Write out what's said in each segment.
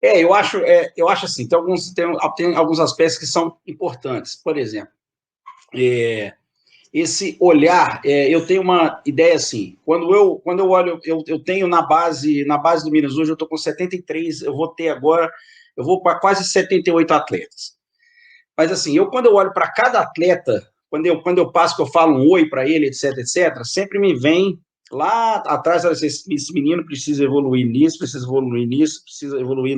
eu acho assim, tem alguns aspectos que são importantes. Por exemplo, é, esse olhar, eu tenho uma ideia assim, quando eu olho, eu tenho na base do Minas hoje, eu estou com 73, eu vou ter agora, eu vou para quase 78 atletas. Mas assim, quando eu olho para cada atleta, quando eu passo, que eu falo um oi para ele, etc, sempre me vem lá atrás, esse menino precisa evoluir nisso, precisa evoluir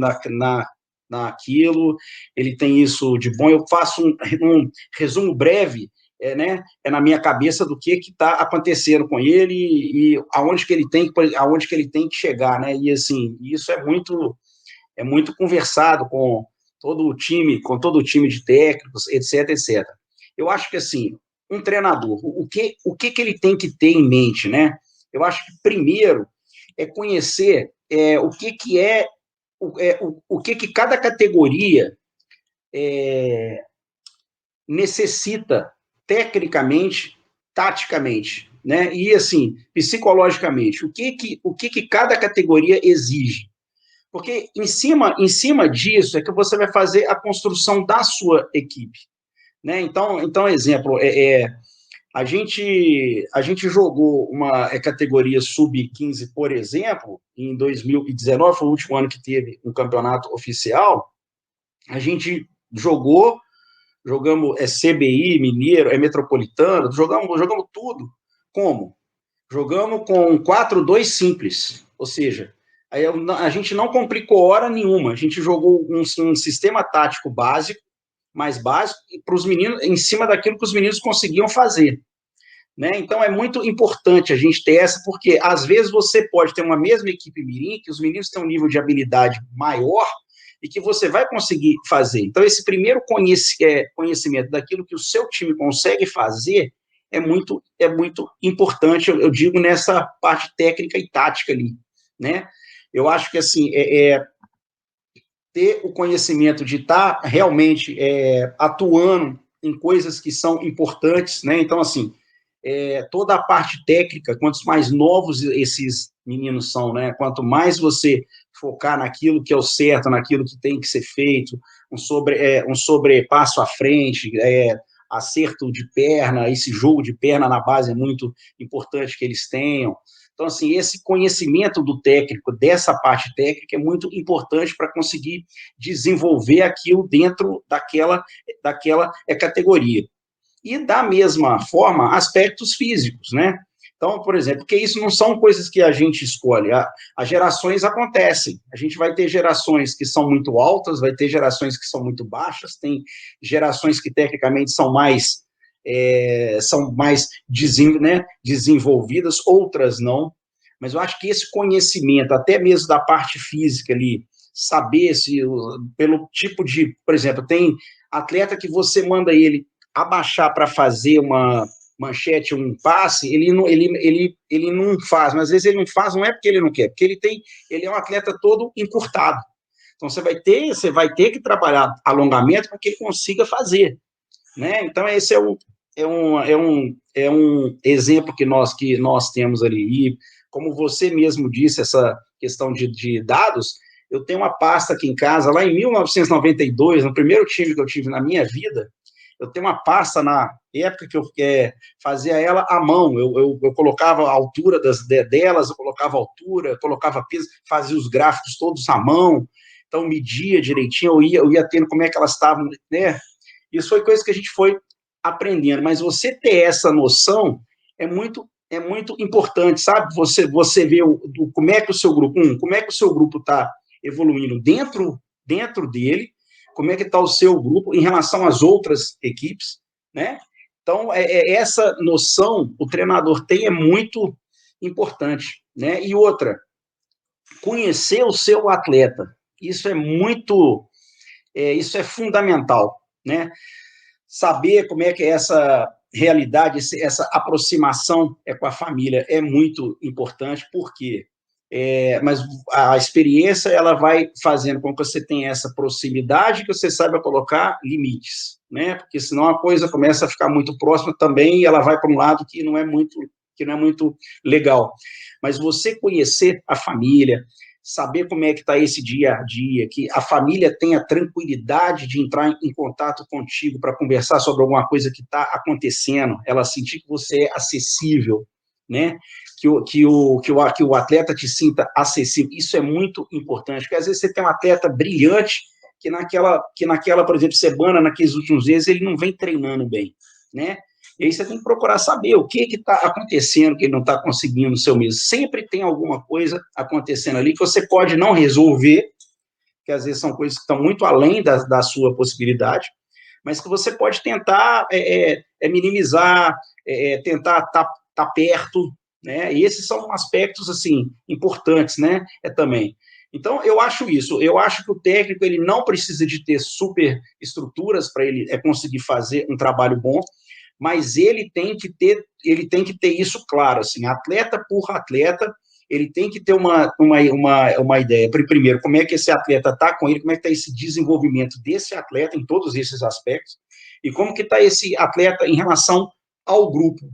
naquilo, ele tem isso de bom. Eu faço um resumo breve, né, na minha cabeça do que está acontecendo com ele e aonde que ele tem que chegar, né? E assim, isso é muito conversado com todo o time de técnicos, etc, etc. Eu acho que, assim, um treinador, que ele tem que ter em mente, né? Eu acho que, primeiro, é conhecer o que cada categoria necessita tecnicamente, taticamente, né? E, assim, psicologicamente, o que cada categoria exige. Porque em cima disso é que você vai fazer a construção da sua equipe. Né? Então exemplo, a gente jogou uma categoria sub-15, por exemplo, em 2019, foi o último ano que teve um campeonato oficial, a gente jogamos CBI, Mineiro, Metropolitano, jogamos tudo. Como? Jogamos com 4-2 simples, ou seja, a gente não complicou hora nenhuma, a gente jogou um sistema tático básico, mais básico, para os meninos, em cima daquilo que os meninos conseguiam fazer. Né? Então é muito importante a gente ter essa, porque às vezes você pode ter uma mesma equipe mirim, que os meninos têm um nível de habilidade maior e que você vai conseguir fazer. Então esse primeiro conhecimento daquilo que o seu time consegue fazer é muito importante, eu digo, nessa parte técnica e tática ali. Né? Eu acho que assim, ter o conhecimento de estar realmente atuando em coisas que são importantes, né? Então, assim, toda a parte técnica, quanto mais novos esses meninos são, né? Quanto mais você focar naquilo que é o certo, naquilo que tem que ser feito, um sobrepasso à frente, acerto de perna, esse jogo de perna na base é muito importante que eles tenham. Então, assim, esse conhecimento do técnico, dessa parte técnica, é muito importante para conseguir desenvolver aquilo dentro daquela categoria. E, da mesma forma, aspectos físicos, né? Então, por exemplo, porque isso não são coisas que a gente escolhe, as gerações acontecem. A gente vai ter gerações que são muito altas, vai ter gerações que são muito baixas, tem gerações que tecnicamente são mais né, desenvolvidas, outras não. Mas eu acho que esse conhecimento, até mesmo da parte física ali, saber se, pelo tipo de, por exemplo, tem atleta que você manda ele abaixar para fazer uma manchete, um passe, ele não faz, mas às vezes ele não faz, não é porque ele não quer, porque ele é um atleta todo encurtado. Então você vai ter que trabalhar alongamento para que ele consiga fazer. Né? Então, esse é um exemplo que nós temos ali. E, como você mesmo disse, essa questão de dados, eu tenho uma pasta aqui em casa, lá em 1992, no primeiro time que eu tive na minha vida, eu tenho uma pasta na época que eu fazia ela à mão, eu colocava a altura delas, eu colocava a altura, colocava peso, fazia os gráficos todos à mão, então media direitinho, eu ia tendo como é que elas estavam, né? Isso foi coisa que a gente foi aprendendo, mas você ter essa noção é muito importante, sabe? Você vê como é que o seu grupo, como é que o seu grupo está evoluindo dentro dele, como é que está o seu grupo em relação às outras equipes, né? Então, essa noção o treinador tem é muito importante, né? E outra, conhecer o seu atleta, isso é fundamental, né? Saber como é que é essa realidade, essa aproximação com a família é muito importante, porque mas a experiência ela vai fazendo com que você tenha essa proximidade, que você saiba colocar limites, né? Porque senão a coisa começa a ficar muito próxima também e ela vai para um lado que não é muito legal. Mas você conhecer a família, saber como é que está esse dia a dia, que a família tenha tranquilidade de entrar em contato contigo para conversar sobre alguma coisa que está acontecendo, ela sentir que você é acessível, né? Que o atleta te sinta acessível. Isso é muito importante, porque às vezes você tem um atleta brilhante que naquela, por exemplo, semana, naqueles últimos meses, ele não vem treinando bem, né? E aí você tem que procurar saber o que está acontecendo que ele não está conseguindo no seu mês. Sempre tem alguma coisa acontecendo ali que você pode não resolver, que às vezes são coisas que estão muito além da sua possibilidade, mas que você pode tentar minimizar, tentar estar perto, né? E esses são aspectos, assim, importantes, né? Também. Então, eu acho isso. Eu acho que o técnico ele não precisa de ter super estruturas para ele conseguir fazer um trabalho bom, mas ele tem que ter isso claro, assim, atleta por atleta, ele tem que ter uma ideia. Primeiro, como é que esse atleta está com ele, como é que está esse desenvolvimento desse atleta em todos esses aspectos, e como que está esse atleta em relação ao grupo,